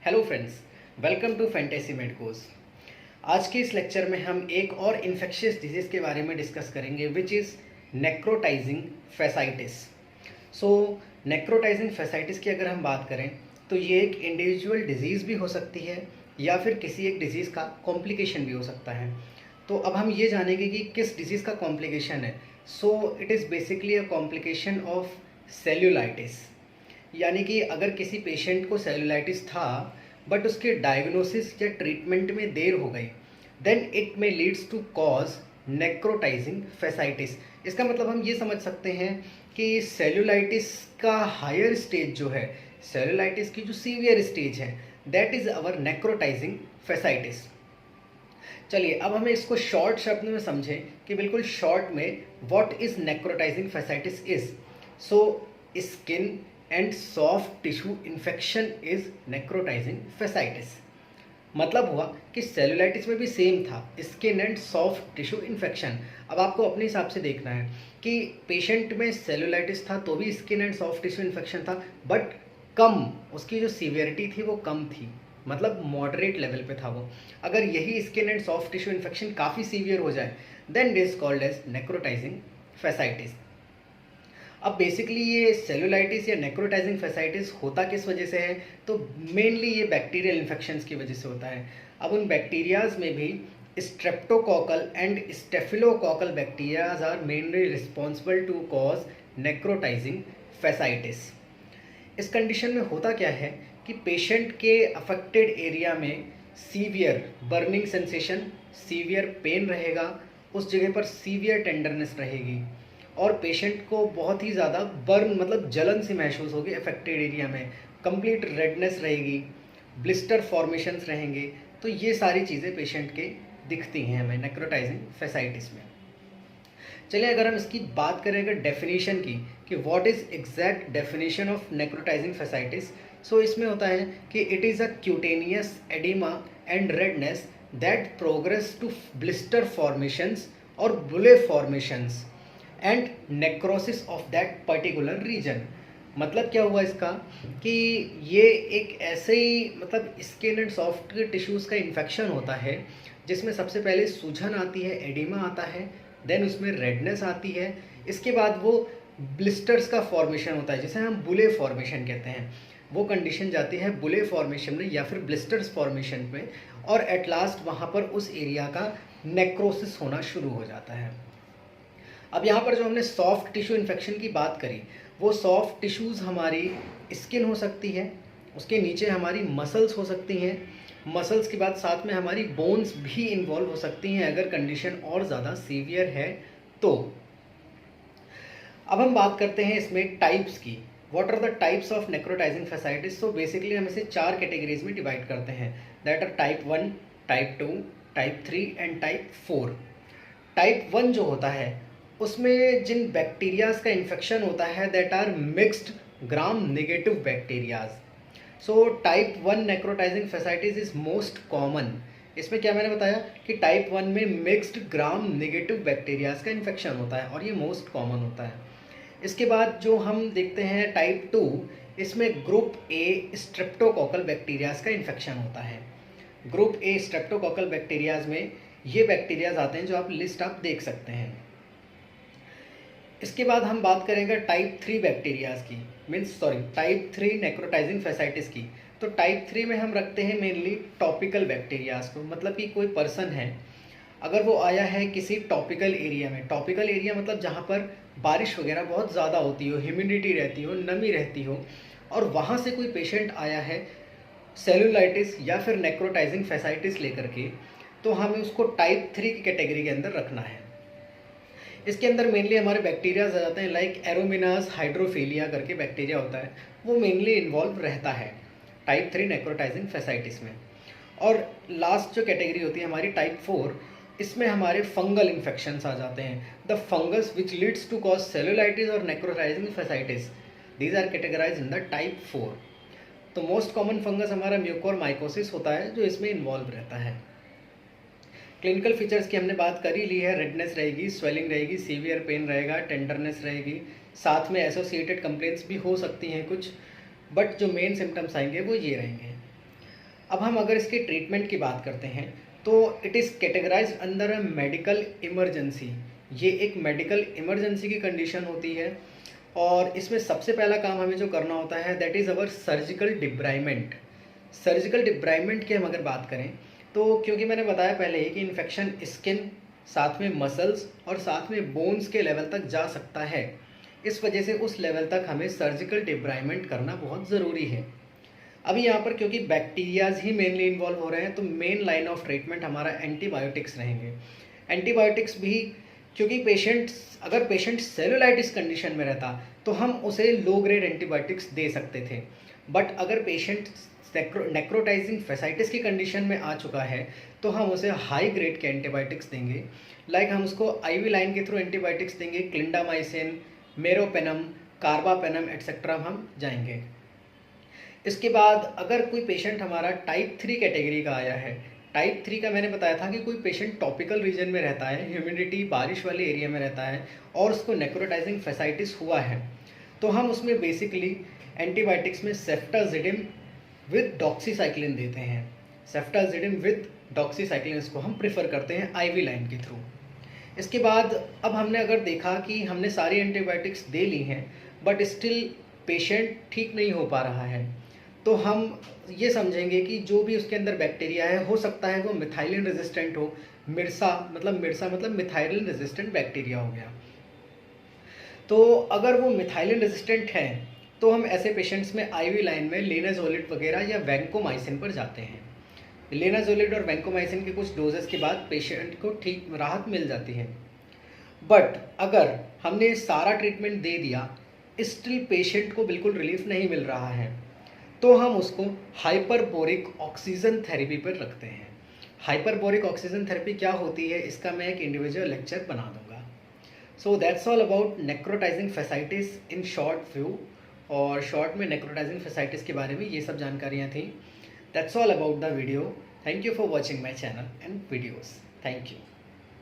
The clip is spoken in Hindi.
Hello friends, welcome to Fantasy Medicos. आज के इस लेक्चर में हम एक और इन्फेक्शियस डिजीज़ के बारे में डिस्कस करेंगे which is necrotising fasciitis. So necrotising fasciitis की अगर हम बात करें तो ये एक इंडिविजुअल डिजीज़ भी हो सकती है या फिर किसी एक डिजीज़ का कॉम्प्लिकेशन भी हो सकता है। तो अब हम ये जानेंगे कि किस डिजीज़ का कॉम्प्लिकेशन है। So it is basically a complication of cellulitis, यानी कि अगर किसी पेशेंट को सेलुलाइटिस था बट उसके डायग्नोसिस या ट्रीटमेंट में देर हो गई, then it may leads to cause necrotising fasciitis. इसका मतलब हम ये समझ सकते हैं कि सेलुलाइटिस का हायर स्टेज जो है, सेलुलाइटिस की जो सीवियर स्टेज है, that is our necrotising fasciitis. चलिए अब हमें इसको शॉर्ट शब्द में समझें कि बिल्कुल शॉर्ट में what is necrotising fasciitis is. So skin and soft tissue infection is necrotising fasciitis. मतलब हुआ कि सेलुलाइटिस में भी सेम था, skin and soft tissue infection. अब आपको अपने हिसाब से देखना है कि पेशेंट में सेलुलाइटिस था तो भी skin and soft tissue infection था, बट कम, उसकी जो सीवियरिटी थी वो कम थी, मतलब मॉडरेट लेवल पे था वो। अगर यही skin and soft tissue infection काफ़ी सीवियर हो जाए then it is called as necrotising fasciitis. अब बेसिकली ये सेलुलाइटिस या नेक्रोटाइजिंग फैसाइटिस होता किस वजह से है, तो मेनली ये बैक्टीरियल इन्फेक्शंस की वजह से होता है। अब उन बैक्टीरियाज में भी streptococcal and staphylococcal bacterias are mainly responsible to cause necrotising fasciitis. इस कंडीशन में होता क्या है कि पेशेंट के अफेक्टेड एरिया में severe burning sensation, severe pain रहेगा, उस जगह पर सीवियर टेंडरनेस रहेगी और पेशेंट को बहुत ही ज़्यादा बर्न मतलब जलन सी महसूस होगी अफेक्टेड एरिया में, कंप्लीट रेडनेस रहेगी, ब्लिस्टर फॉर्मेशंस रहेंगे। तो ये सारी चीज़ें पेशेंट के दिखती हैं हमें नेक्रोटाइजिंग फैसाइटिस में। चलिए अगर हम इसकी बात करें अगर डेफिनेशन की कि what is exact definition of necrotising fasciitis, so इसमें होता है कि it is a cutaneous oedema and redness that progress to blister formations और bullae formations and necrosis of that particular region. मतलब क्या हुआ इसका कि ये एक ऐसे ही मतलब स्किन एंड सॉफ्ट टिश्यूज़ का इन्फेक्शन होता है जिसमें सबसे पहले सूजन आती है, एडिमा आता है, देन उसमें रेडनेस आती है, इसके बाद वो ब्लिस्टर्स का फॉर्मेशन होता है जिसे हम बुले फॉर्मेशन कहते हैं। वो कंडीशन जाती है बुले फॉर्मेशन में या फिर ब्लिस्टर्स फॉर्मेशन में और एट लास्ट वहाँ पर उस एरिया का नेक्रोसिस होना शुरू हो जाता है। अब यहाँ पर जो हमने सॉफ्ट टिश्यू इन्फेक्शन की बात करी, वो सॉफ्ट टिश्यूज़ हमारी स्किन हो सकती है, उसके नीचे हमारी मसल्स हो सकती हैं, मसल्स के बाद साथ में हमारी बोन्स भी इन्वॉल्व हो सकती हैं अगर कंडीशन और ज़्यादा सीवियर है तो। अब हम बात करते हैं इसमें टाइप्स की। What are the types of necrotising fasciitis. So basically हम इसे 4 कैटेगरीज में डिवाइड करते हैं, that are type 1, type 2, type 3 and type 4। Type 1 जो होता है उसमें जिन बैक्टीरियाज का इन्फेक्शन होता है that are mixed gram negative bacterias. So type 1 necrotising fasciitis is most common. इसमें क्या मैंने बताया कि टाइप 1 में मिक्स्ड ग्राम नेगेटिव बैक्टीरियाज का इन्फेक्शन होता है और ये मोस्ट कॉमन होता है। इसके बाद जो हम देखते हैं टाइप 2, इसमें ग्रुप ए स्ट्रेप्टोकोकल बैक्टीरियाज का इन्फेक्शन होता है। ग्रुप ए स्ट्रेप्टोकोकल बैक्टीरियाज में ये बैक्टीरियाज आते हैं जो आप लिस्ट आप देख सकते हैं। इसके बाद हम बात करेंगे टाइप 3 बैक्टीरियाज की, टाइप 3 नेक्रोटाइजिंग फैसाइटिस की। तो टाइप 3 में हम रखते हैं मेनली टॉपिकल बैक्टीरियाज को, मतलब कि कोई पर्सन है अगर वो आया है किसी टॉपिकल एरिया में, टॉपिकल एरिया मतलब जहाँ पर बारिश वगैरह बहुत ज़्यादा होती हो, ह्यूमिडिटी रहती हो, नमी रहती हो, और वहाँ से कोई पेशेंट आया है सेलुलाइटिस या फिर नेक्रोटाइजिंग फैसाइटिस लेकर के, तो हमें उसको टाइप 3 की कैटेगरी के अंदर रखना है। इसके अंदर मेनली हमारे बैक्टीरियाज आ जाते हैं, लाइक एरोमिनास हाइड्रोफिलिया करके बैक्टीरिया होता है, वो मेनली इन्वॉल्व रहता है टाइप 3 नेक्रोटाइजिंग फैसाइटिस में। और लास्ट जो कैटेगरी होती है हमारी टाइप 4, इसमें हमारे फंगल इन्फेक्शंस आ जाते हैं, the fungus which leads to cause cellulitis और necrotising fasciitis, these are categorise in the type 4। तो मोस्ट कॉमन फंगस हमारा म्यूकोरमाइकोसिस होता है जो इसमें इन्वॉल्व रहता है। क्लिनिकल फीचर्स की हमने बात कर ही ली है, रेडनेस रहेगी, स्वेलिंग रहेगी, सीवियर पेन रहेगा, टेंडरनेस रहेगी, साथ में एसोसिएटेड कंप्लेंट्स भी हो सकती हैं कुछ, बट जो मेन सिम्टम्स आएंगे वो ये रहेंगे। अब हम अगर इसके ट्रीटमेंट की बात करते हैं तो it is categorised under a medical emergency. ये एक मेडिकल इमरजेंसी की कंडीशन होती है और इसमें सबसे पहला काम हमें जो करना होता है that is our surgical debridement. Surgical debridement की हम अगर बात करें तो क्योंकि मैंने बताया पहले ही कि इन्फेक्शन स्किन, साथ में मसल्स और साथ में बोन्स के लेवल तक जा सकता है, इस वजह से उस लेवल तक हमें सर्जिकल डिब्राइमेंट करना बहुत ज़रूरी है। अभी यहाँ पर क्योंकि बैक्टीरियाज ही मेनली इन्वॉल्व हो रहे हैं तो मेन लाइन ऑफ ट्रीटमेंट हमारा एंटीबायोटिक्स रहेंगे। एंटीबायोटिक्स भी क्योंकि अगर पेशेंट सेलुलाइटिस कंडीशन में रहता तो हम उसे लो ग्रेड एंटीबायोटिक्स दे सकते थे, बट अगर पेशेंट नेक्रोटाइजिंग फेसाइटिस की कंडीशन में आ चुका है तो हम उसे हाई ग्रेड के एंटीबायोटिक्स देंगे। लाइक हम उसको आईवी लाइन के थ्रू एंटीबायोटिक्स देंगे, क्लिंडामाइसिन, मेरोपेनम, कार्बापेनम एट्सेट्रा हम जाएंगे। इसके बाद अगर कोई पेशेंट हमारा टाइप 3 कैटेगरी का आया है, टाइप 3 का मैंने बताया था कि कोई पेशेंट टॉपिकल रीजन में रहता है, ह्यूमिडिटी बारिश वाले एरिया में रहता है और उसको नेक्रोटाइजिंग फेसाइटिस हुआ है, तो हम उसमें बेसिकली एंटीबायोटिक्स में सेफ्टाजिडिम विद डॉक्सीसाइक्लिन देते हैं। सेफ्टाजिडिम विद डॉक्सीसाइक्लिन इसको हम प्रेफर करते हैं आईवी लाइन के थ्रू। इसके बाद अब हमने अगर देखा कि हमने सारी एंटीबायोटिक्स दे ली हैं बट स्टिल पेशेंट ठीक नहीं हो पा रहा है, तो हम ये समझेंगे कि जो भी उसके अंदर बैक्टीरिया है हो सकता है वो मिथाइलिन रेजिस्टेंट हो। मिर्सा मतलब मिथाइलिन रेजिस्टेंट बैक्टीरिया हो गया। तो अगर वो मिथाइलिन रेजिस्टेंट है तो हम ऐसे पेशेंट्स में आईवी लाइन में लेनाजोलिड वगैरह या वैंकोमाइसिन पर जाते हैं। लेनाजोलिड और वैंकोमाइसिन के कुछ डोजेस के बाद पेशेंट को ठीक राहत मिल जाती है। बट अगर हमने सारा ट्रीटमेंट दे दिया, स्टिल पेशेंट को बिल्कुल रिलीफ नहीं मिल रहा है, तो हम उसको हाइपरबोरिक ऑक्सीजन थेरेपी पर रखते हैं। हाइपरबोरिक ऑक्सीजन थेरेपी क्या होती है इसका मैं एक इंडिविजुअल लेक्चर बना दूंगा। So that's all about necrotizing fasciitis in short view, और शॉर्ट में नेक्रोटाइजिंग फेसाइटिस के बारे में ये सब जानकारियाँ थी। That's all about the video. Thank you for watching my channel and videos. Thank you.